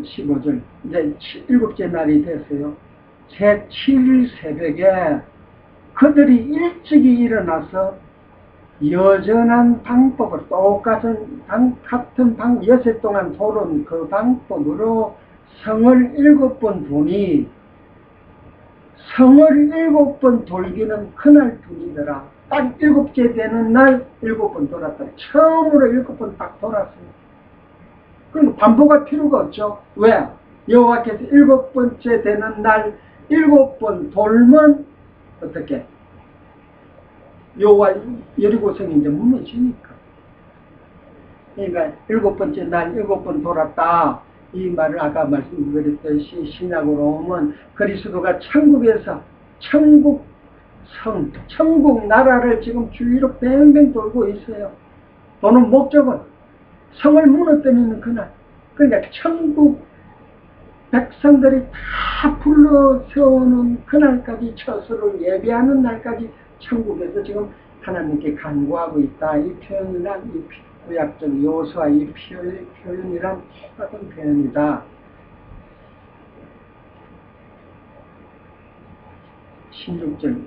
15절. 이제 일곱째 날이 됐어요. 제7일 새벽에 그들이 일찍이 일어나서 여전한 방법을 같은 엿새 동안 돌은 그 방법으로 성을 7번 보니 성을 7번 돌기는 그날 뿐이더라. 딱 7째 되는 날 7번 돌았다. 처음으로 7번 딱 돌았어요. 그럼 반복할 필요가 없죠. 왜? 여호와께서 7번째 되는 날 7번 돌면 어떻게? 여호와 여리고성이 이제 무너지니까. 그러니까 7번째 날 7번 돌았다. 이 말을 아까 말씀드렸듯이 신약으로 오면 그리스도가 천국에서 천국 나라를 지금 주위로 뱅뱅 돌고 있어요. 도는 목적은 성을 무너뜨리는 그날. 그러니까 천국 백성들이 다 불러 세우는 그날까지 처소를 예배하는 날까지 천국에서 지금 하나님께 간구하고 있다. 이 표현이란 이 구약적 요소와 이 표현이란 똑같은 표현이다. 16절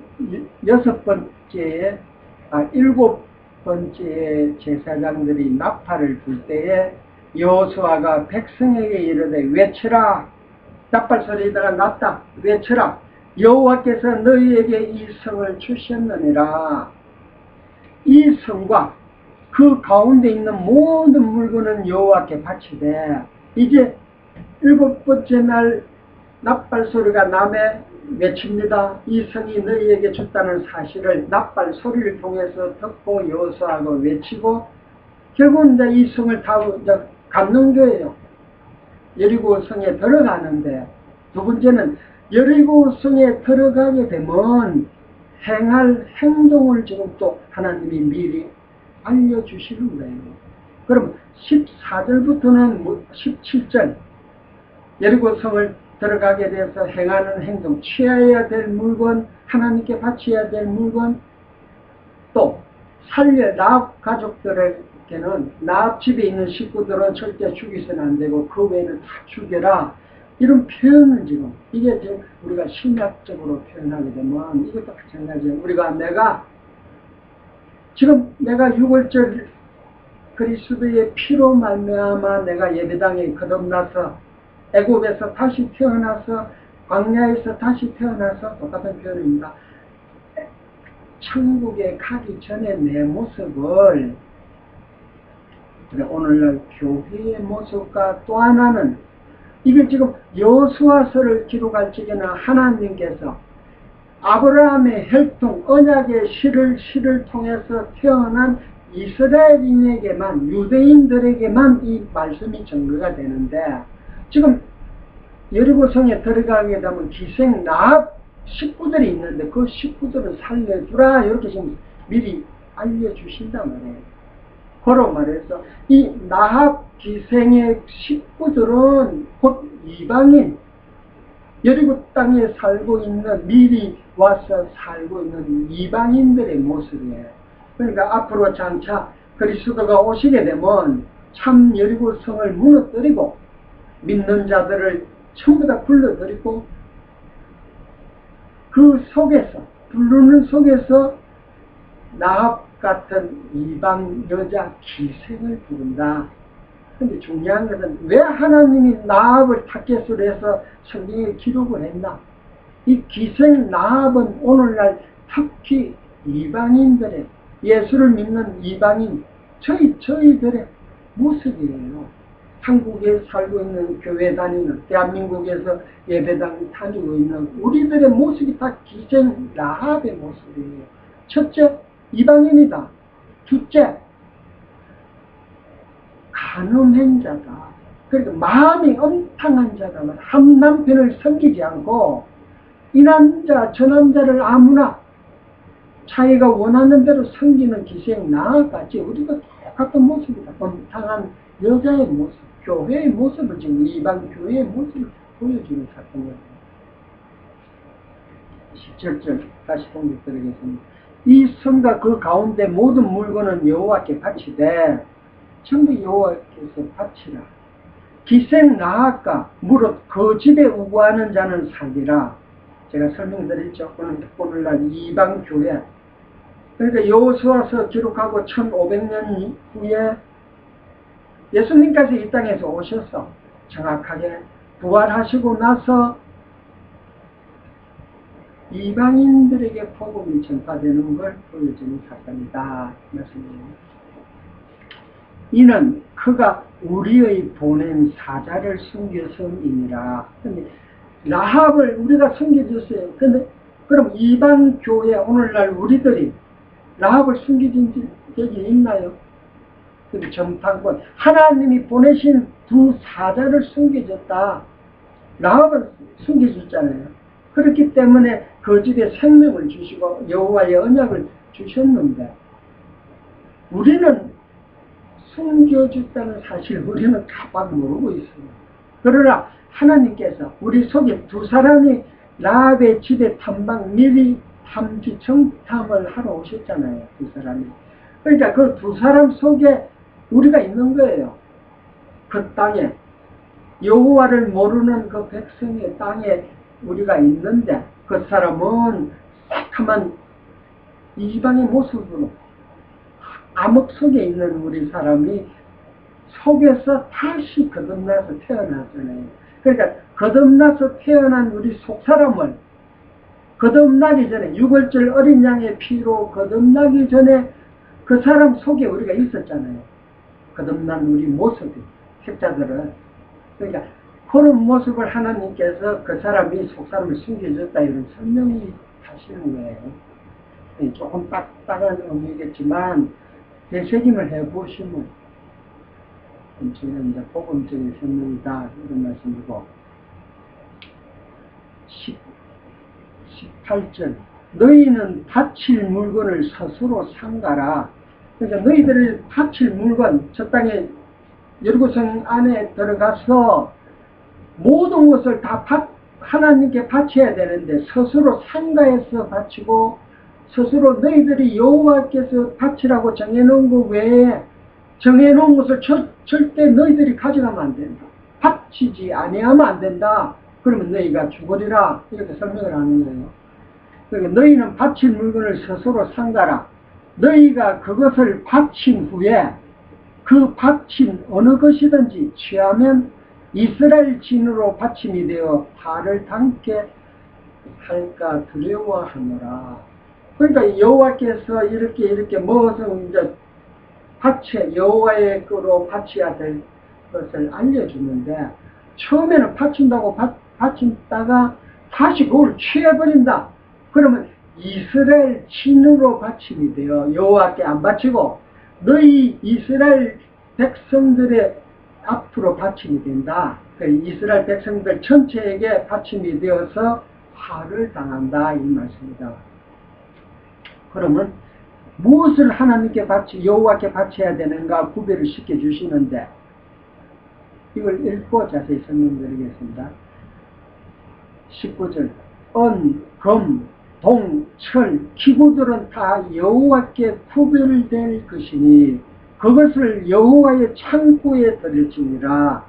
일곱 번째 제사장들이 나팔을 불 때에 여호수아가 백성에게 이르되 외치라. 나팔 소리가 났다. 외치라. 여호와께서 너희에게 이 성을 주셨느니라. 이 성과 그 가운데 있는 모든 물건은 여호와께 바치되 이제 7번째 날 나팔 소리가 남에 외칩니다. 이 성이 너희에게 줬다는 사실을 나팔 소리를 통해서 듣고 여호수아가 외치고 결국 이제 이 성을 다 갖는 거예요. 여리고 성에 들어가는데 두 번째는 여리고 성에 들어가게 되면 행할 행동을 지금 또 하나님이 미리 알려주시는 거예요. 그럼 14절부터는 17절 여리고 성을 들어가게 돼서 행하는 행동, 취해야 될 물건, 하나님께 바쳐야 될 물건, 또 라합 가족들에게는 라합 집에 있는 식구들은 절대 죽이서는 안 되고 그 외에는 다 죽여라. 이런 표현을 지금 이게 지금 우리가 신약적으로 표현하게 되면 이것도 마찬가지예요. 내가 지금 내가 6월절 그리스도의 피로 말미암아 내가 예배당에 거듭나서 애굽에서 다시 태어나서 광야에서 다시 태어나서 똑같은 표현입니다. 천국에 가기 전에 내 모습을 오늘날 교회의 모습과 또 하나는 이게 지금 여호수아서를 기록할 적에는 하나님께서 아브라함의 혈통 언약의 씨를 통해서 태어난 이스라엘인에게만 유대인들에게만 이 말씀이 증거가 되는데 지금 여리고성에 들어가게 되면 기생 라합 식구들이 있는데 그 식구들을 살려주라 이렇게 지금 미리 알려주신단 말이에요. 그로 말해서 이 라합 기생의 식구들은 곧 이방인 여리고 땅에 살고 있는 미리 와서 살고 있는 이방인들의 모습이에요. 그러니까 앞으로 장차 그리스도가 오시게 되면 참 여리고성을 무너뜨리고 믿는 자들을 전부 다 불러들이고 그 속에서 부르는 속에서 라합 같은 이방 여자 기생을 부른다. 근데 중요한 것은 왜 하나님이 라합을 타겟으로 해서 성경에 기록을 했나? 이 기생 라합은 오늘날 특히 이방인들의 예수를 믿는 이방인 저희들의 모습이에요. 한국에 살고 있는 교회 다니는 대한민국에서 예배당 다니고 있는 우리들의 모습이 다 기생 라합의 모습이에요. 첫째, 이방인이다. 둘째, 간음한 자다. 그러니까 마음이 엄탕한 자다. 한 남편을 섬기지 않고 이 남자 저 남자를 아무나 자기가 원하는 대로 섬기는 기생 라합같이 우리가 똑같은 모습이다. 엄탕한 여자의 모습, 교회의 모습을 지금 이방 교회의 모습을 보여주는 사건이에요. 17절 다시 공격드리겠습니다. 이 성과 그 가운데 모든 물건은 여호와께 바치되 전부 여호와께서 바치라. 기생 라합과 무릇 그 집에 우거하는 자는 살리라. 제가 설명드렸죠. 오늘날 이방교회. 그러니까 여호수아서 기록하고 1500년 후에 예수님께서 이 땅에서 오셔서 정확하게 부활하시고 나서 이방인들에게 복음이 전파되는 걸 보여주는 사건이다. 말씀입니다. 이는 그가 우리의 보낸 사자를 숨겨서이니라. 근데 라합을 우리가 숨겨줬어요. 근데 그럼 이방 교회 오늘날 우리들이 라합을 숨겨준 적이 있나요? 근데 정탐권 하나님이 보내신 두 사자를 숨겨줬다. 라합은 숨겨줬잖아요. 그렇기 때문에 그 집에 생명을 주시고 여호와의 언약을 주셨는데 우리는 숨겨줬다는 사실 우리는 깜빡 모르고 있습니다. 그러나 하나님께서 우리 속에 두 사람이 라합의 집에 탐방 미리 탐지 정탐을 하러 오셨잖아요. 두 사람이. 그러니까 그 두 사람 속에 우리가 있는 거예요. 그 땅에 여호와를 모르는 그 백성의 땅에 우리가 있는데 그 사람은 새카만 이방의 모습으로 암흑 속에 있는 우리 사람이 속에서 다시 거듭나서 태어났잖아요. 그러니까 거듭나서 태어난 우리 속사람을 거듭나기 전에 유월절 어린 양의 피로 거듭나기 전에 그 사람 속에 우리가 있었잖아요. 거듭난 우리 모습이 택자들은. 그러니까 그런 모습을 하나님께서 그 사람이 속사람을 숨겨줬다 이런 설명이 하시는 거예요. 조금 딱딱한 의미겠지만 되새김을 해보시면 저는 이제 복음적인 설명이다 이런 말씀이고 18절 너희는 바칠 물건을 스스로 삼가라. 그러니까 너희들이 바칠 물건 저 땅에 여리고성 안에 들어가서 모든 것을 다 하나님께 바쳐야 되는데 스스로 상가에서 바치고 스스로 너희들이 여호와께서 바치라고 정해놓은 것 외에 정해놓은 것을 절대 너희들이 가져가면 안 된다. 바치지 아니하면 안 된다. 그러면 너희가 죽으리라. 이렇게 설명을 하는 거예요. 그러니까 너희는 바칠 물건을 스스로 삼가라. 너희가 그것을 바친 후에 그 바친 어느 것이든지 취하면 이스라엘 진으로 바침이 되어 화를 당게 할까 두려워하노라. 그러니까 여호와께서 이렇게 먹어서 이제 여호와의 거로 바쳐야 될 것을 알려주는데 처음에는 바친다고 바친다가 다시 그걸 취해버린다. 그러면 이스라엘 진으로 바침이 되어 여호와께 안 바치고 너희 이스라엘 백성들의 앞으로 바침이 된다. 이스라엘 백성들 전체에게 바침이 되어서 화를 당한다 이 말씀입니다. 그러면 무엇을 하나님께 여호와께 바쳐야 되는가 구별을 시켜주시는데 이걸 읽고 자세히 설명드리겠습니다. 19절 은, 금, 동, 철, 기구들은 다 여호와께 구별될 것이니 그것을 여호와의 창고에 드릴지니라.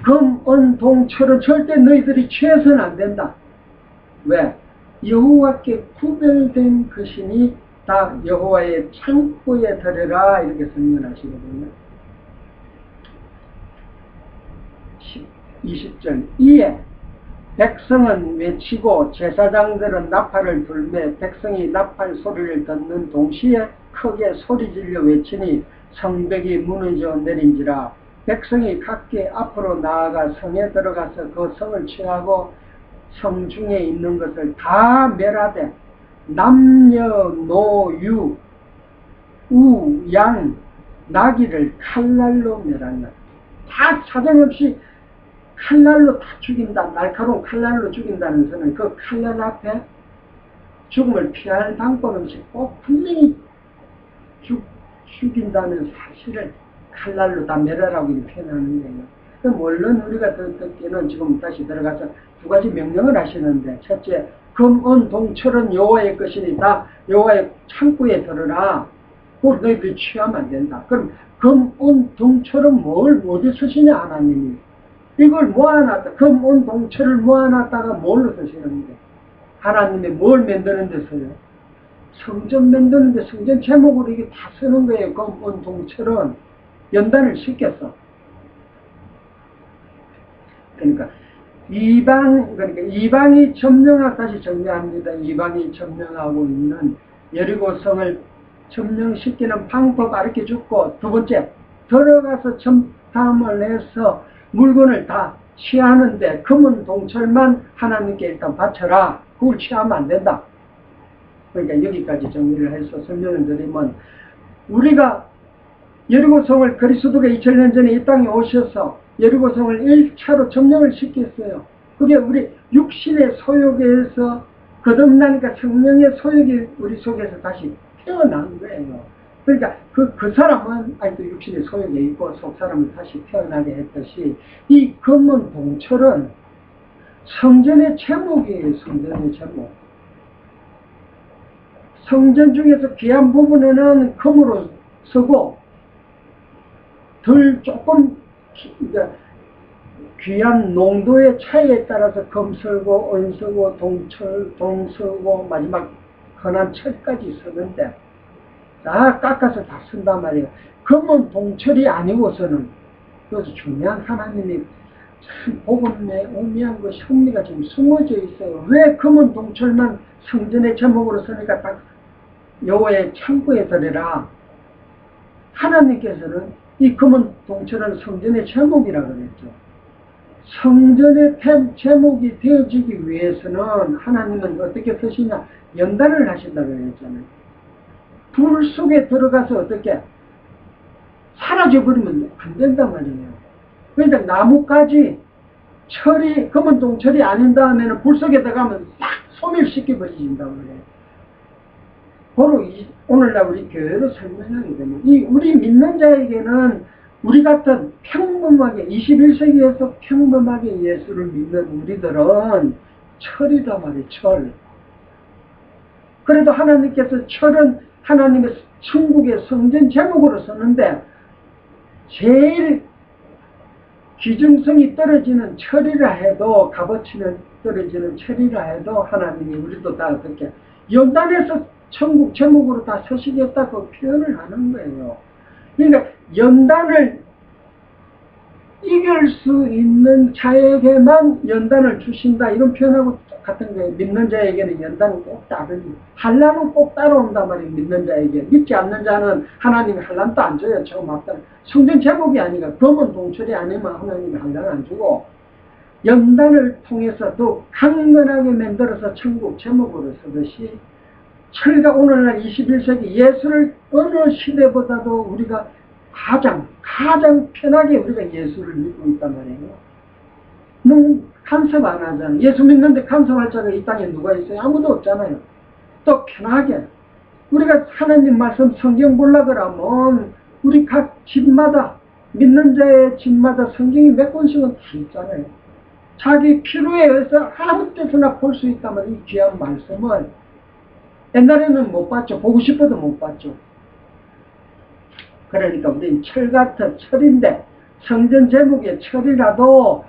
금, 은, 동, 철은 절대 너희들이 취해서는 안 된다. 왜? 여호와께 구별된 것이니 다 여호와의 창고에 드려라 이렇게 설명하시거든요. 20절 이에 백성은 외치고 제사장들은 나팔을 불매 백성이 나팔 소리를 듣는 동시에 크게 소리질려 외치니 성벽이 무너져 내린지라. 백성이 각기 앞으로 나아가 성에 들어가서 그 성을 취하고 성 중에 있는 것을 다 멸하되 남녀노유 우, 양, 나귀를 칼날로 멸한다. 다 사정없이 칼날로 다 죽인다. 날카로운 칼날로 죽인다는 것은 그 칼날 앞에 죽음을 피할 방법 없이 꼭 분명히 죽인다는 사실을 칼날로 다 멸하라고 표현하는 거예요. 물론 우리가 듣기는 지금 다시 들어가서 두 가지 명령을 하시는데 첫째, 금, 은, 동, 철은 여호와의 것이니 다 여호와의 창고에 들어라. 그걸 너희들이 취하면 안 된다. 그럼 금, 은, 동, 철은 어디 쓰시냐 하나님이. 이걸 모아놨다. 금온 동체를 모아놨다가 뭘로 쓰시는데? 하나님이 뭘 만드는 데 써요? 성전 만드는데 성전 제목으로 이게 다 쓰는 거예요. 금온 동체는 연단을 시켰어. 그러니까 이방이 점령하고, 다시 정리합니다. 이방이 점령하고 있는 여리고성을 점령시키는 방법 가르쳐 줬고, 두 번째, 들어가서 점탐을 해서 물건을 다 취하는데 금은 동철만 하나님께 일단 바쳐라. 그걸 취하면 안 된다. 그러니까 여기까지 정리를 해서 설명을 드리면, 우리가 여리고성을 그리스도가 2000년 전에 이 땅에 오셔서 여리고성을 1차로 점령을 시켰어요. 그게 우리 육신의 소욕에서 거듭나니까 성령의 소욕이 우리 속에서 다시 태어난 거예요. 그러니까 그 사람은 아직도 육신의 소욕에 있고 속 사람은 다시 태어나게 했듯이, 이 금은 동철은 성전의 제목이에요. 성전의 제목. 성전 중에서 귀한 부분에는 금으로 쓰고, 덜 조금 귀한 농도의 차이에 따라서 금 쓰고 은 쓰고 동 쓰고 마지막 흔한 철까지 쓰는데 다 깎아서 다 쓴단 말이에요. 금은 동철이 아니고서는, 그래서 중요한 하나님이 참 복음의 오묘한 그 현미가 지금 숨어져 있어요. 왜 금은 동철만 성전의 제목으로 쓰니까 딱 여호와의 창고에 들여라. 하나님께서는 이 금은 동철은 성전의 제목이라고 그랬죠. 성전의 제목이 되어지기 위해서는 하나님은 어떻게 쓰시냐? 연단을 하신다고 그랬잖아요. 불 속에 들어가서 어떻게 사라져버리면 안 된단 말이에요. 그러니까 나뭇가지 철이 금은 동철이 아닌 다음에는 불 속에 들어가면 싹 소멸시켜 버리신다고 그래요. 바로 오늘날 우리 교회로 설명하게 되면, 우리 믿는 자에게는 우리 같은 평범하게 21세기에서 평범하게 예수를 믿는 우리들은 철이다 말이에요. 철. 그래도 하나님께서 철은 하나님의 천국의 성전 제목으로 썼는데, 제일 기중성이 떨어지는 철이라 해도, 값어치는 떨어지는 철이라 해도 하나님이 우리도 다 그렇게 연단해서 천국 제목으로 다 서시겠다고 표현을 하는 거예요. 그러니까 연단을 이길 수 있는 자에게만 연단을 주신다, 이런 표현하고 똑같은 거예요. 믿는 자에게는 연단은 꼭 따르니, 환난은 꼭 따라온단 말이에요. 믿는 자에게. 믿지 않는 자는 하나님이 환난도 안 줘요. 처음 왔다. 성전 제목이 아니라 금은 동철이 아니면 하나님이 환난 안 주고, 연단을 통해서 더 강건하게 만들어서 천국 제목으로 쓰듯이, 철과 오늘날 21세기 예수를 어느 시대보다도 우리가 가장 편하게 우리가 예수를 믿고 있단 말이에요. 너무 간섭 안 하잖아요. 예수 믿는데 간섭할 자가 이 땅에 누가 있어요? 아무도 없잖아요. 또 편하게 우리가 하나님 말씀 성경 보려고 하면 우리 각 집마다, 믿는 자의 집마다 성경이 몇 권씩은 다 있잖아요. 자기 필요에 의해서 아무 때서나 볼 수 있다면 이 귀한 말씀을 옛날에는 못 봤죠. 보고 싶어도 못 봤죠. 그러니까 우리는 철 같은 철인데, 성전 제목의 철이라도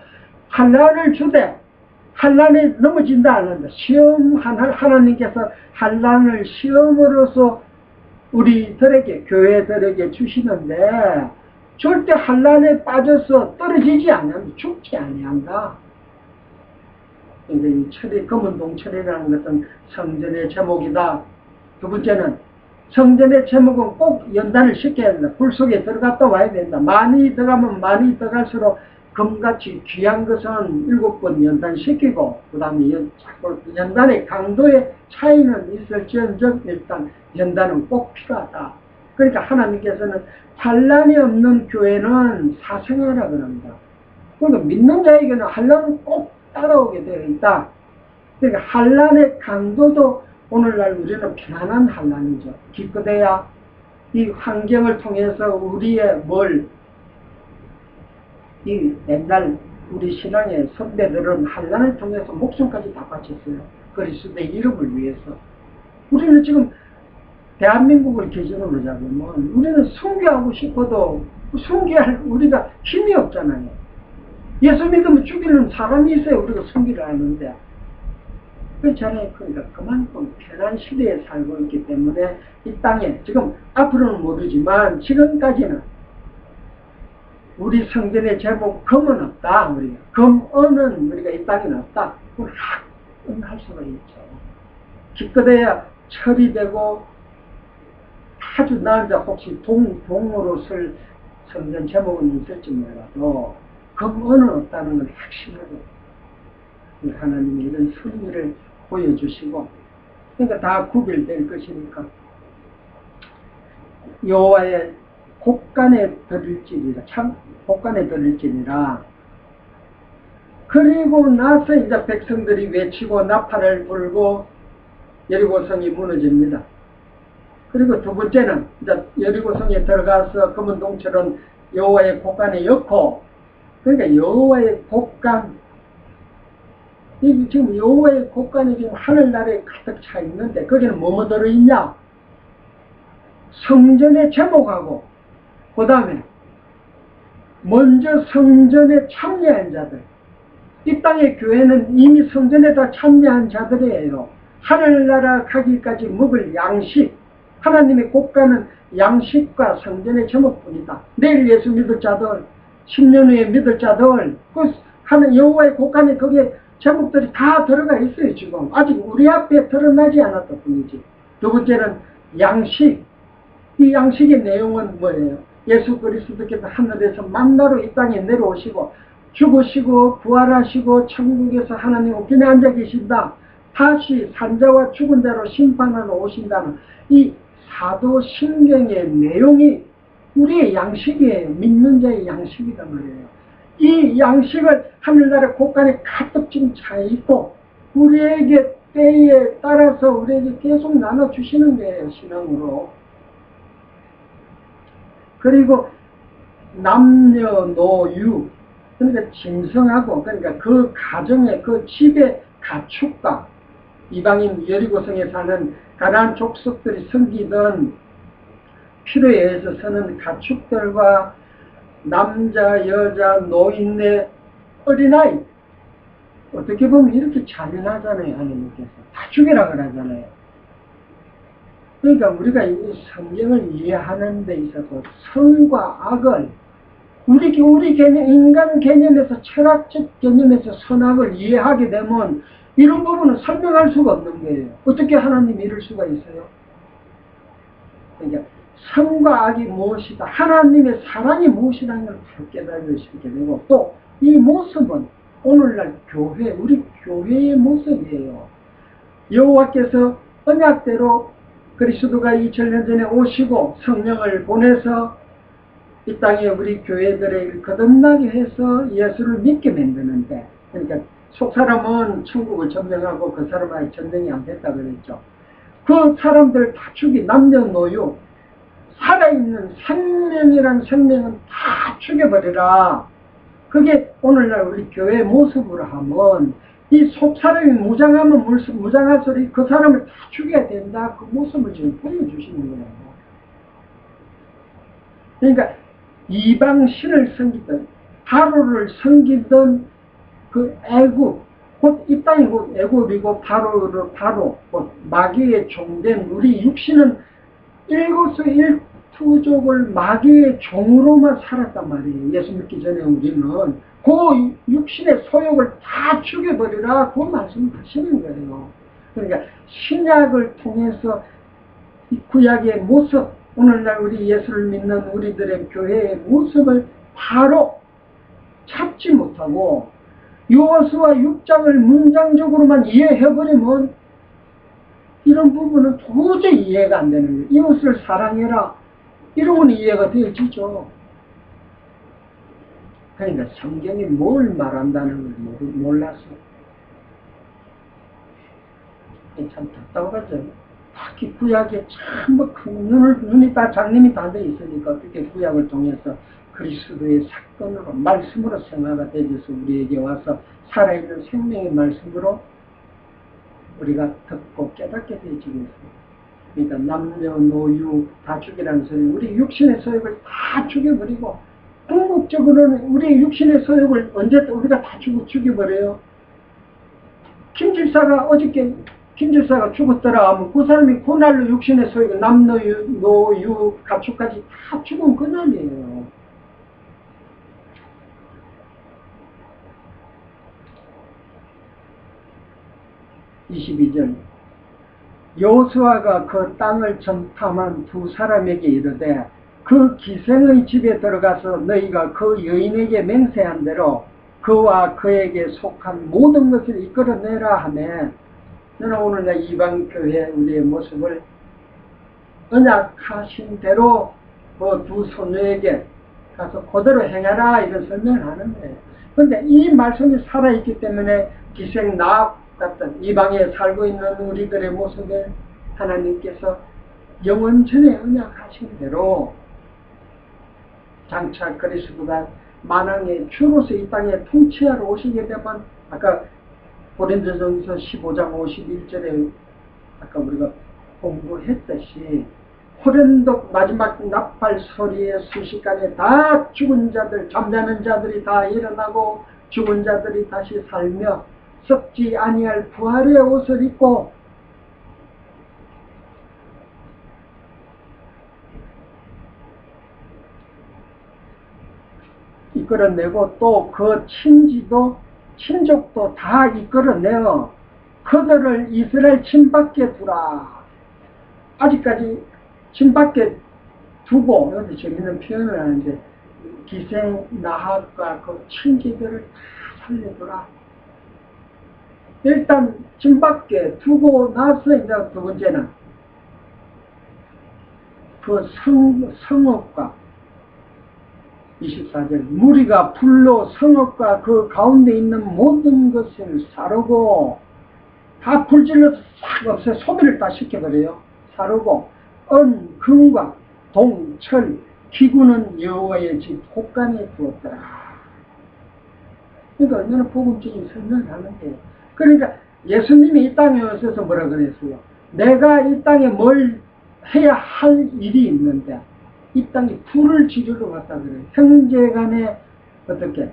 환난을 주되 환난에 넘어진다 하는데, 하나님께서 환난을 시험으로서 우리들에게, 교회들에게 주시는데, 절대 환난에 빠져서 떨어지지 않으면 죽지 아니한다. 이 철이, 금은 동철이라는 것은 성전의 제목이다. 두 번째는, 성전의 제목은 꼭 연단을 시켜야 된다. 불 속에 들어갔다 와야 된다. 많이 들어가면 많이 들어갈수록 금같이 귀한 것은 7번 연단시키고, 그 다음에 연단의 강도의 차이는 있을지언정 일단 연단은 꼭 필요하다. 그러니까 하나님께서는 환난이 없는 교회는 사생하라고 합니다. 그러니까 믿는 자에게는 환난은 꼭 따라오게 되어 있다. 그러니까 환난의 강도도 오늘날 우리는 편안한 환난이죠. 기껏해야 이 환경을 통해서 우리의 이 옛날 우리 신앙의 선배들은 환난을 통해서 목숨까지 다 바쳤어요. 그리스도의 이름을 위해서. 우리는 지금 대한민국을 기준으로 잡으면 우리는 순교하고 싶어도 순교할 우리가 힘이 없잖아요. 예수 믿으면 죽이는 사람이 있어야 우리가 섬기를 하는데, 그렇잖아요. 그러니까 그만큼 편한 시대에 살고 있기 때문에 이 땅에 지금 앞으로는 모르지만 지금까지는 우리 성전의 제목 금은 없다. 우리가 금은은 우리가 이 땅에는 없다. 그걸 확언할 수가 있죠. 기껏해야 철이 되고 아주 나은자 혹시 동으로 쓸 성전 제목은 있을지 몰라도 금은은 없다는 걸 확실하게 하나님이 이런 섭리를 보여주시고, 그러니까 다 구별될 것이니까 여호와의 곳간에 들을지니라, 참 곳간에 들을지니라. 그리고 나서 이제 백성들이 외치고 나팔을 불고 여리고성이 무너집니다. 그리고 두 번째는 이제 여리고성에 들어가서 검은 동철은 여호와의 곳간에 엮고, 그러니까 여호와의 곳간, 이 지금 여호와의 곳간이 지금 하늘나라에 가득 차 있는데 거기는 뭐뭐 들어있냐? 성전의 제목하고, 그 다음에 먼저 성전에 참여한 자들, 이 땅의 교회는 이미 성전에 다 참여한 자들이에요. 하늘나라 가기까지 먹을 양식, 하나님의 곳간은 양식과 성전의 제목뿐이다. 내일 예수 믿을 자들, 10년 후에 믿을 자들, 그 하는 여호와의 곳간에 거기에 제목들이 다 들어가 있어요. 지금 아직 우리 앞에 드러나지 않았던 뿐이지. 두 번째는 양식. 이 양식의 내용은 뭐예요? 예수 그리스도께서 하늘에서 만나로 이 땅에 내려오시고 죽으시고 부활하시고 천국에서 하나님 우편에 앉아 계신다. 다시 산자와 죽은 자로 심판하러 오신다는 이 사도신경의 내용이 우리의 양식이에요. 믿는 자의 양식이란 말이에요. 이 양식을 하늘나라 곳간에 가득 지금 차 있고 우리에게 때에 따라서 우리에게 계속 나눠주시는 거예요. 신앙으로. 그리고 남녀노유, 그러니까 짐승하고, 그러니까 그 가정의 그 집의 가축과 이방인 여리고성에 사는 가나안 족속들이 섬기던 필요에 의해서 서는 가축들과 남자, 여자, 노인네, 어린아이, 어떻게 보면 이렇게 잔인하잖아요. 하나님께서 다 죽여라 그러잖아요. 그러니까 우리가 이 성경을 이해하는 데 있어서 선과 악을 우리 개념, 인간 개념에서, 철학적 개념에서 선악을 이해하게 되면 이런 부분은 설명할 수가 없는 거예요. 어떻게 하나님이 이럴 수가 있어요? 그러니까 선과 악이 무엇이다, 하나님의 사랑이 무엇이라는 걸 깨달을 수 있게 되고, 또 이 모습은 오늘날 교회, 우리 교회의 모습이에요. 여호와께서 언약대로 그리스도가 2000년 전에 오시고 성령을 보내서 이 땅에 우리 교회들을 거듭나게 해서 예수를 믿게 만드는데, 그러니까 속 사람은 천국을 점령하고 그 사람은 전쟁이 안 됐다 그랬죠. 그 사람들 다 죽이, 남녀노유, 살아있는 생명이란 생명은 다 죽여버리라. 그게 오늘날 우리 교회의 모습으로 하면 이 속 사람이 무장하면 무장할수록 그 사람을 다 죽여야 된다. 그 모습을 지금 보여주시는 거예요. 그러니까 이방신을 섬기던, 바로를 섬기던 그 애굽, 곧 이 땅이 곧 애굽이고 바로 곧 마귀의 종된 우리 육신은 일거수일투족을 마귀의 종으로만 살았단 말이에요. 예수 믿기 전에 우리는 그 육신의 소욕을 다 죽여버리라, 그 말씀을 하시는 거예요. 그러니까 신약을 통해서 이 구약의 모습, 오늘날 우리 예수를 믿는 우리들의 교회의 모습을 바로 찾지 못하고 여호수아 6장을 문장적으로만 이해해버리면 이런 부분은 도저히 이해가 안 되는 거예요. 이웃을 사랑해라, 이런 건 이해가 되어지죠. 그러니까 성경이 뭘 말한다는 걸 몰라서 참 답답하죠. 특히 구약에 참 눈이 다 장님이 다 돼 있으니까 어떻게 구약을 통해서 그리스도의 사건으로 말씀으로 생화가 되어서 우리에게 와서 살아있는 생명의 말씀으로 우리가 듣고 깨닫게 되어지겠습니다. 그러니까 남녀노유 다 죽이라는 소리, 우리 육신의 소욕을 다 죽여버리고 궁극적으로는 우리의 육신의 소욕을 언제 우리가 다 죽여버려요. 김 집사가 어저께 김 집사가 죽었더라 하면 그 사람이 그날로 육신의 소욕, 남노유, 노유, 가축까지 다 죽은 그날이에요. (22절) 여호수아가 그 땅을 정탐한 두 사람에게 이르되 그 기생의 집에 들어가서 너희가 그 여인에게 맹세한 대로 그와 그에게 속한 모든 것을 이끌어내라 하며, 저는 오늘날 이방교회 우리의 모습을 언약하신 대로 그 두 소녀에게 가서 그대로 행하라 이런 설명을 하는데, 그런데 이 말씀이 살아있기 때문에 기생 나합 같은 이방에 살고 있는 우리들의 모습에 하나님께서 영원전에 언약하신 대로 장차 그리스도가 만왕의 주로서 이 땅에 통치하러 오시게 되면, 아까 고린도전서 15장 51절에 아까 우리가 공부했듯이 호련독 마지막 나팔 소리의 순식간에 다 죽은 자들, 잠자는 자들이 다 일어나고 죽은 자들이 다시 살며 썩지 아니할 부활의 옷을 입고 이끌어내고 또 그 친족도 다 이끌어내어 그들을 이스라엘 침 밖에 두라. 아직까지 침 밖에 두고, 여기 재밌는 표현을 하는데 기생 나합과 그 친지들을 다 살려두라. 일단 침 밖에 두고 나서 이제 두 번째는 그 성읍과 24절 무리가 불로 성읍과 그 가운데 있는 모든 것을 사르고, 다 불질러서 싹 없애 소비를 다 시켜버려요. 사르고 은, 금과 동, 철, 기구는 여호와의 집 곳간에 두었더라. 그러니까 얼마나 복음적인 설명을 하는데, 그러니까 예수님이 이 땅에 오셔서 뭐라 그랬어요? 내가 이 땅에 뭘 해야 할 일이 있는데 이 땅에 불을 지르러 왔다 그래요. 형제간에 어떻게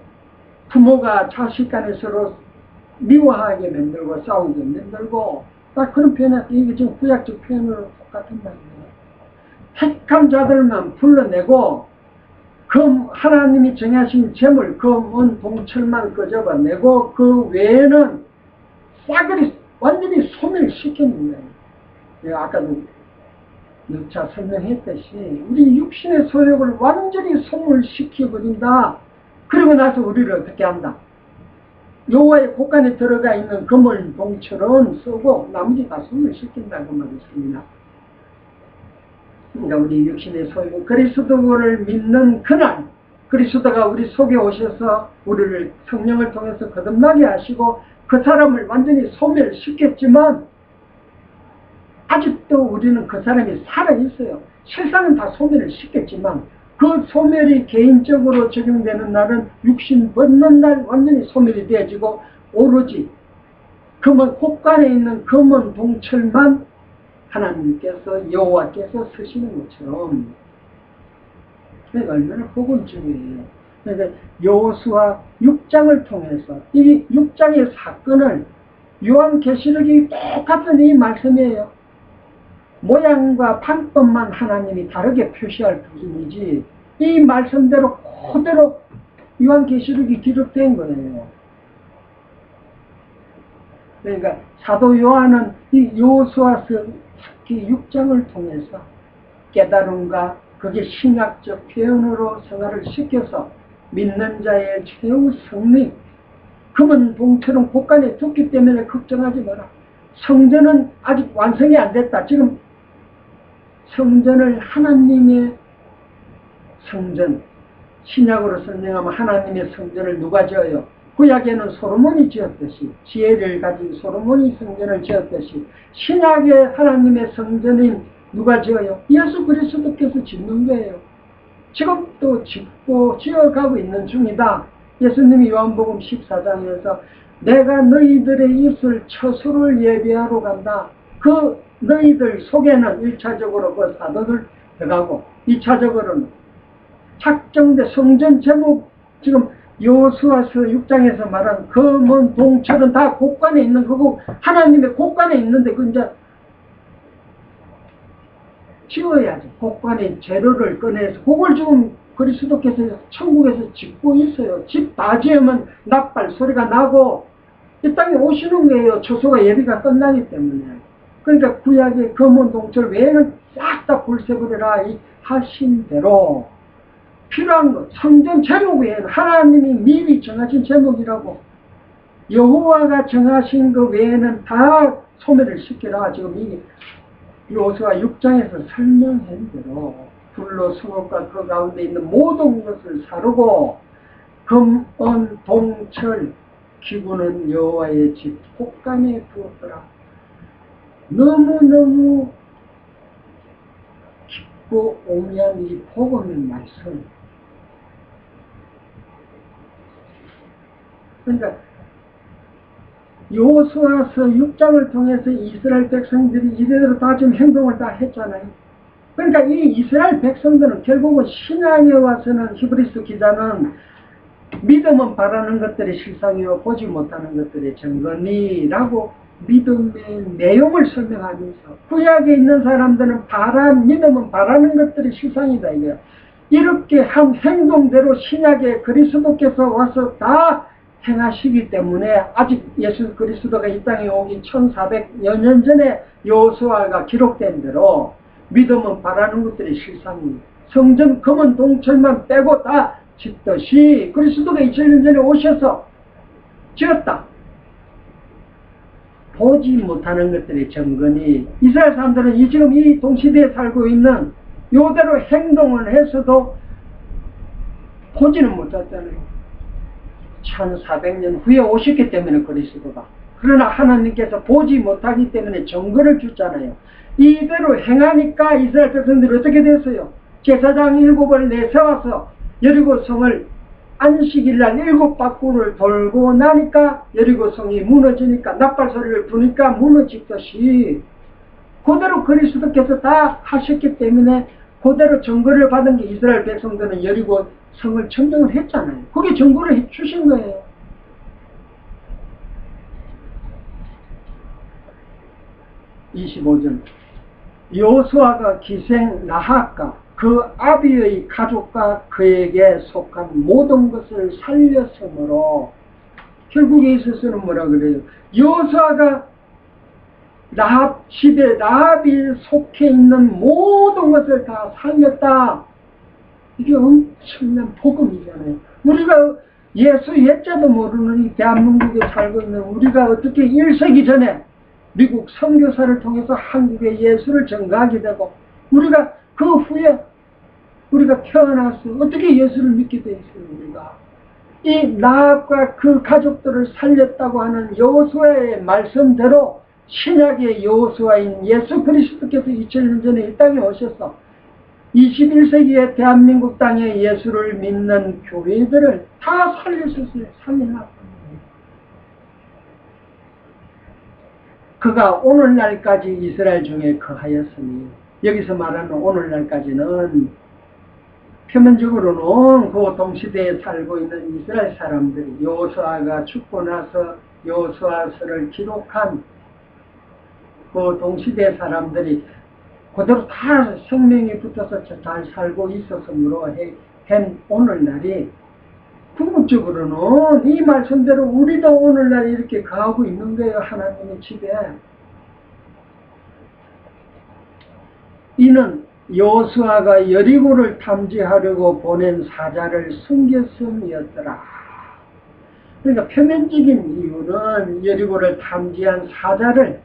부모가 자식간에 서로 미워하게 만들고 싸우게 만들고, 딱 그런 표현, 이게 지금 구약적 표현으로 똑같은 말이에요. 택한 자들만 불러내고 하나님이 정하신 재물, 금은 동철만 끄집어내고 그 외에는 싸그리 완전히 소멸시키는 거예요. 아까도 누차 설명했듯이 우리 육신의 소욕을 완전히 소멸시켜버린다. 그리고 나서 우리를 어떻게 한다? 여호와의 곳간에 들어가 있는 금을 동철은 쓰고 나머지 다 소멸시킨다고 말했습니다. 그러니까 우리 육신의 소욕, 그리스도를 믿는 그날 그리스도가 우리 속에 오셔서 우리를 성령을 통해서 거듭나게 하시고 그 사람을 완전히 소멸시켰지만 아직도 우리는 그 사람이 살아있어요. 세상은 다 소멸을 시켰지만 그 소멸이 개인적으로 적용되는 날은 육신 벗는 날 완전히 소멸이 되어지고 오로지 금은 곳간에 있는 금은 동철만 하나님께서 여호와께서 쓰시는 것처럼, 그러니까 얼마나 복음적이에요. 그러니까 여호수아 6장을 통해서 이 6장의 사건을 요한계시록이 똑같은 이 말씀이에요. 모양과 방법만 하나님이 다르게 표시할 뿐이지 이 말씀대로 그대로 요한계시록이 기록된 거예요. 그러니까 사도 요한은 이 여호수아서 특히 6장을 통해서 깨달음과 그게 신학적 표현으로 생활을 시켜서 믿는 자의 최후 승리, 금은 동처럼 곳간에 뒀기 때문에 걱정하지 마라. 성전은 아직 완성이 안 됐다. 지금 성전을 하나님의 성전, 신약으로 설명하면 하나님의 성전을 누가 지어요? 구약에는 솔로몬이 지었듯이, 지혜를 가진 솔로몬이 성전을 지었듯이 신약에 하나님의 성전인 누가 지어요? 예수 그리스도께서 짓는 거예요. 지금도 짓고 지어가고 있는 중이다. 예수님이 요한복음 14장에서 내가 너희들의 입술 처소를 예비하러 간다. 그 너희들 속에는 1차적으로 그 사도들 들어가고 2차적으로는 작정돼 성전 제목 지금 여호수아서 6장에서 말한 검은 동철은 다 곳간에 있는 거고 하나님의 곳간에 있는데 그 이제 지어야지. 곳간에 재료를 꺼내서 그걸 지금 그리스도께서 천국에서 짓고 있어요. 집 다 지으면 낙발 소리가 나고 이 땅에 오시는 거예요. 초소가 예비가 끝나기 때문에. 그러니까 구약의 검은 동철 외에는 싹 다 불새버려라 하신 대로 필요한 것, 성전 제목 외에는 하나님이 미리 정하신 제목이라고 여호와가 정하신 것 외에는 다 소멸을 시키라. 지금 이 여호수아 6장에서 설명한 대로 불로 수목과 그 가운데 있는 모든 것을 사르고 금, 은, 동, 철, 기구는 여호와의 집 곳간에 두었더라. 너무너무 깊고 오묘한 이 복음의 말씀. 그러니까 여호수아서 6장을 통해서 이스라엘 백성들이 이대로 다 지금 행동을 다 했잖아요. 그러니까 이 이스라엘 백성들은 결국은 신약에 와서는 히브리서 기자는 믿음은 바라는 것들이 실상이요 보지 못하는 것들이 증거니라고 믿음의 내용을 설명하면서 구약에 있는 사람들은 믿음은 바라는 것들이 실상이다 이거야. 이렇게 한 행동대로 신약에 그리스도께서 와서 다 행하시기 때문에 아직 예수 그리스도가 이 땅에 오기 1400여 년 전에 여호수아가 기록된 대로 믿음은 바라는 것들이 실상입니다. 성전 검은 동철만 빼고 다 짓듯이 그리스도가 2000년 전에 오셔서 지었다. 보지 못하는 것들이 증거니 이스라엘 사람들은 지금 이 동시대에 살고 있는 요대로 행동을 해서도 보지는 못했잖아요. 1400년 후에 오셨기 때문에 그리스도가. 그러나 하나님께서 보지 못하기 때문에 증거를 줬잖아요. 이대로 행하니까 이스라엘 백성들이 어떻게 됐어요? 제사장 7을 내세워서 여리고성을 안식일날 7바퀴를 돌고 나니까 여리고성이 무너지니까 낙발소리를 부니까 무너지듯이 그대로 그리스도께서 다 하셨기 때문에 그대로 증거를 받은 게 이스라엘 백성들은 여리고성을 점령을 했잖아요. 그게 증거를 해주신 거예요. (25절) 여호수아가 기생 라합과 그 아비의 가족과 그에게 속한 모든 것을 살렸으므로 결국에 있어서는 뭐라 그래요? 여호수아가 라합 집에 라합이 속해 있는 모든 것을 다 살렸다. 이게 엄청난 복음이잖아요. 우리가 예수 예자도 모르는 이 대한민국에 살고 있는 우리가 어떻게 1세기 전에 미국 선교사를 통해서 한국의 예수를 전가하게 되고 우리가 그 후에 우리가 태어나서 어떻게 예수를 믿게 돼 있어요. 우리가 이 라합과 그 가족들을 살렸다고 하는 여호수아의 말씀대로 신약의 여호수아인 예수 그리스도께서 2000년 전에 이 땅에 오셔서 21세기의 대한민국 땅에 예수를 믿는 교회들을 다 살리셨어요. 살려놨습니다. 그가 오늘날까지 이스라엘 중에 거하였으니 여기서 말하는 오늘날까지는 표면적으로는 그 동시대에 살고 있는 이스라엘 사람들이 여호수아가 죽고 나서 여호수아서를 기록한 그 동시대 사람들이 그대로 다 생명이 붙어서 잘 살고 있었으므로 한 오늘날이 궁극적으로는 이 말씀대로 우리도 오늘날 이렇게 거하고 있는 거예요. 하나님의 집에. 이는 여호수아가 여리고를 탐지하려고 보낸 사자를 숨겼음이었더라. 그러니까 표면적인 이유는 여리고를 탐지한 사자를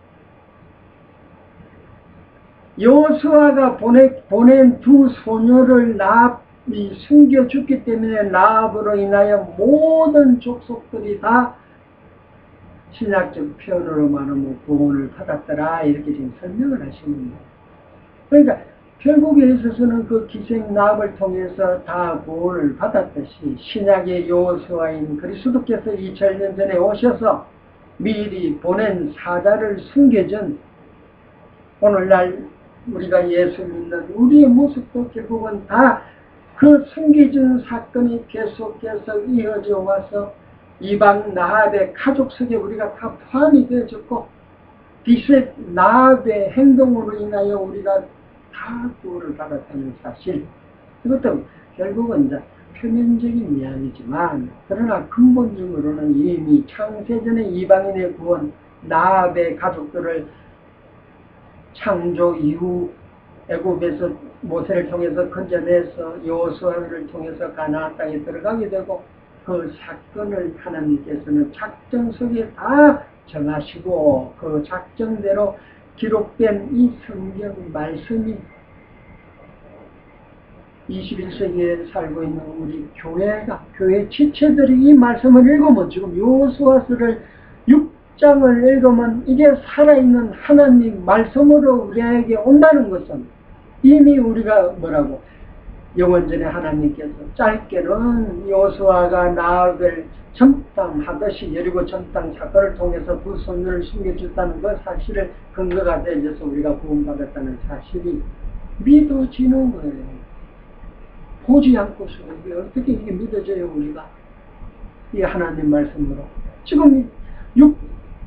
여호수아가 보낸 두 소녀를 라합이 숨겨줬기 때문에 라합으로 인하여 모든 족속들이 다 신약적 표현으로 말하면 구원을 받았더라. 이렇게 지금 설명을 하시는 거예요. 그러니까 결국에 있어서는 그 기생 라합을 통해서 다 구원을 받았듯이 신약의 여호수아인 그리스도께서 2000년 전에 오셔서 미리 보낸 사자를 숨겨준 오늘날 우리가 예수 믿는 우리의 모습도 결국은 다 그 승기준 사건이 계속해서 이어져 와서 이방 나합의 가족 속에 우리가 다 포함이 되어졌고 디셋 나합의 행동으로 인하여 우리가 다 구원을 받았다는 사실, 이것도 결국은 이제 표면적인 이야기지만 그러나 근본적으로는 이미 창세전의 이방인의 구원, 나합의 가족들을 창조 이후 애굽에서 모세를 통해서 건져내서 여호수아를 통해서 가나안 땅에 들어가게 되고 그 사건을 하나님께서는 작정 속에 다 정하시고 그 작정대로 기록된 이 성경 말씀이 21세기에 살고 있는 우리 교회 지체들이 이 말씀을 읽으면, 지금 여호수아서를 6장을 읽으면 이게 살아있는 하나님 말씀으로 우리에게 온다는 것은 이미 우리가 뭐라고 영원전에 하나님께서 짧게는 여호수아가 나합을 점탕하듯이 여리고 점탕 사건을 통해서 두 손을 숨겨줬다는 그 사실을 근거가 되어서 우리가 구원받았다는 사실이 믿어지는 거예요. 보지 않고서 이게 어떻게 이게 믿어져요, 우리가? 이 하나님 말씀으로. 지금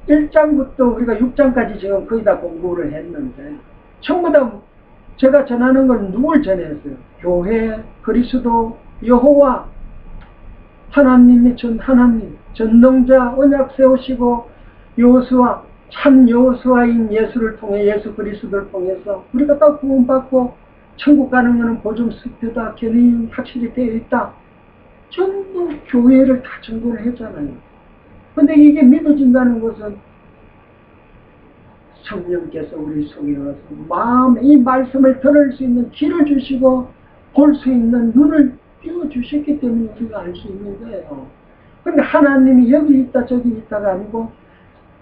1장부터 우리가 6장까지 지금 거의 다 공부를 했는데, 전부 다 제가 전하는 건 누굴 전했어요? 교회, 그리스도, 여호와, 하나님이 하나님, 전능자, 언약 세우시고, 여호수아, 참 여호수아인 예수를 통해, 예수 그리스도를 통해서 우리가 다 구원받고 천국 가는 것은 보증 스표다, 견인 확실히 되어 있다. 전부 교회를 다 증거를 했잖아요. 근데 이게 믿어진다는 것은 성령께서 우리 속에 와서 마음에 이 말씀을 들을 수 있는 귀를 주시고 볼 수 있는 눈을 띄워주셨기 때문에 우리가 알 수 있는 거예요. 근데 하나님이 여기 있다 저기 있다가 아니고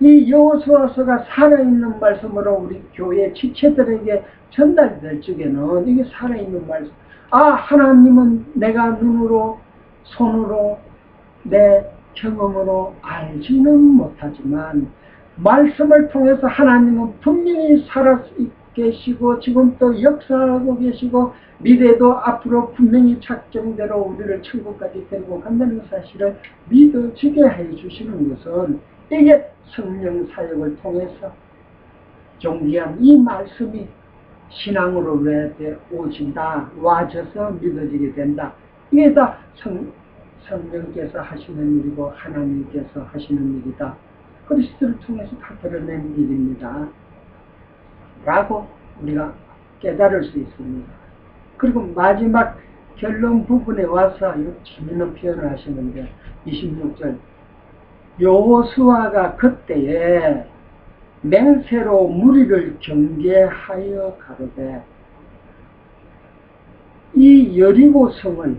이 여호수아서가 살아있는 말씀으로 우리 교회 지체들에게 전달될 적에는 이게 살아있는 말씀. 아, 하나님은 내가 눈으로, 손으로, 내 경험으로 알지는 못하지만 말씀을 통해서 하나님은 분명히 살아 계시고 지금 또 역사하고 계시고 미래도 앞으로 분명히 작정대로 우리를 천국까지 데리고 간다는 사실을 믿어지게 해주시는 것은 이게 성령 사역을 통해서 존귀한 이 말씀이 신앙으로 오진다, 와져서 믿어지게 된다. 이게 다 성령께서 하시는 일이고 하나님께서 하시는 일이다. 그리스도를 통해서 다 드러낸 일입니다. 라고 우리가 깨달을 수 있습니다. 그리고 마지막 결론 부분에 와서 재미있는 표현을 하시는데 26절 여호수아가 그때에 맹세로 무리를 경계하여 가로되 이 여리고성을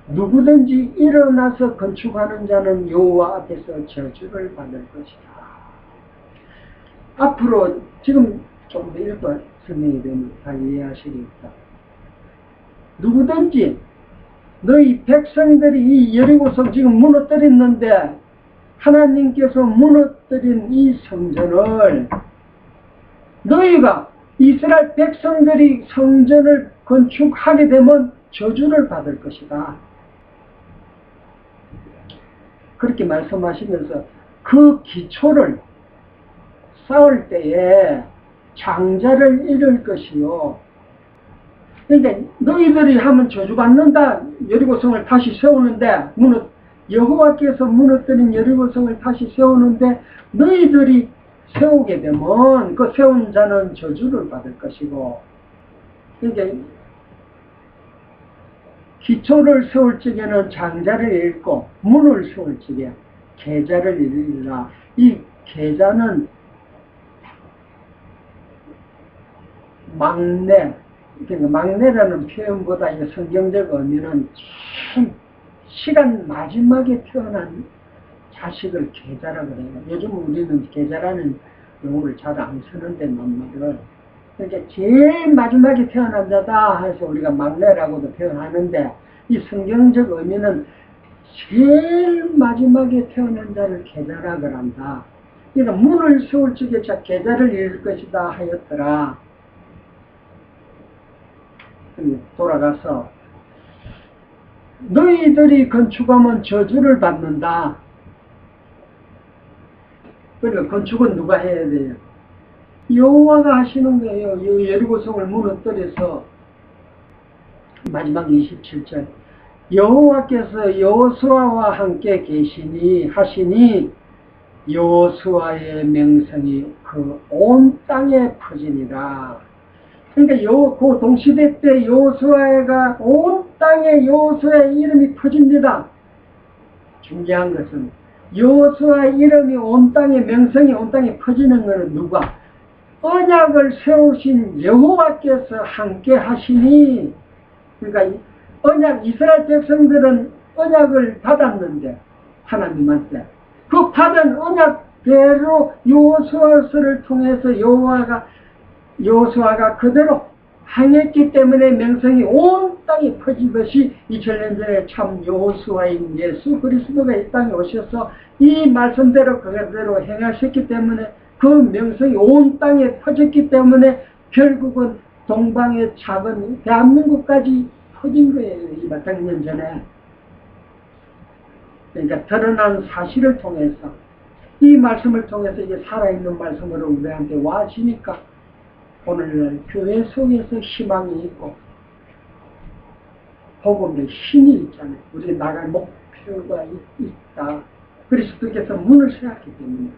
누구든지 일어나서 건축하는 자는 여호와 앞에서 저주를 받을 것이다. 앞으로 지금 좀 더 읽어 설명이 되면 다 이해하시겠다. 누구든지 너희 백성들이 이 여리고성 지금 무너뜨렸는데 하나님께서 무너뜨린 이 성전을 너희가 이스라엘 백성들이 성전을 건축하게 되면 저주를 받을 것이다. 그렇게 말씀하시면서 그 기초를 쌓을 때에 장자를 잃을 것이요. 그러니까 너희들이 하면 저주받는다. 여리고성을 다시 세우는데 여호와께서 무너뜨린 여리고성을 다시 세우는데 너희들이 세우게 되면 그 세운 자는 저주를 받을 것이고, 그러니까 기초를 세울 적에는 장자를 잃고 문을 세울 적에 계자를 잃으라. 이 계자는 막내, 그러니까 막내라는 표현보다 성경적 의미는 참 시간 마지막에 태어난 자식을 계자라고 그래요. 요즘 우리는 계자라는 용어를 잘 안 쓰는데 말을. 그러니까 제일 마지막에 태어난 자다 해서 우리가 막내라고도 표현하는데 이 성경적 의미는 제일 마지막에 태어난 자를 계자라고 한다. 그러니까 문을 세울 적에 계자를 잃을 것이다 하였더라. 돌아가서 너희들이 건축하면 저주를 받는다. 그러니까 건축은 누가 해야 돼요? 여호와가 하시는 거예요. 여리고성을 무너뜨려서 마지막 27절 여호와께서 여호수아와 함께 하시니 여호수아의 명성이 그 온 땅에 퍼지니라. 그러니까 그 동시대 때 여호수아가 온 땅에 여호수아의 이름이 퍼집니다. 중요한 것은 여호수아의 이름이 온 땅에 명성이 온 땅에 퍼지는 것은 누가? 언약을 세우신 여호와께서 함께 하시니. 그러니까 언약 이스라엘 백성들은 언약을 받았는데 하나님한테 그 받은 언약대로 여호수아서를 통해서 여호수아가 그대로 행했기 때문에 명성이 온 땅에 퍼지듯이 2000년 전에 참 여호수아인 예수 그리스도가 이 땅에 오셔서 이 말씀대로 그대로 행하셨기 때문에 그 명성이 온 땅에 퍼졌기 때문에 결국은 동방의 작은 대한민국까지 퍼진 거예요. 200년 전에. 그러니까 드러난 사실을 통해서 이 말씀을 통해서 이게 살아있는 말씀으로 우리한테 와시니까 오늘날 교회 속에서 희망이 있고 복음의 힘이 있잖아요. 우리 나갈 목표가 있다. 그리스도께서 문을 세웠기 때문에.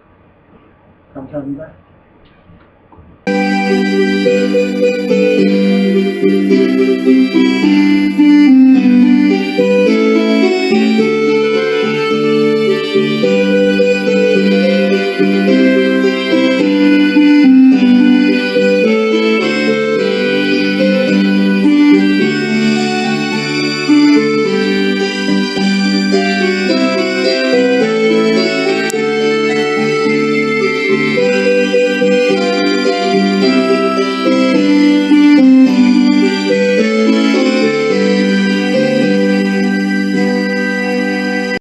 감사합니다.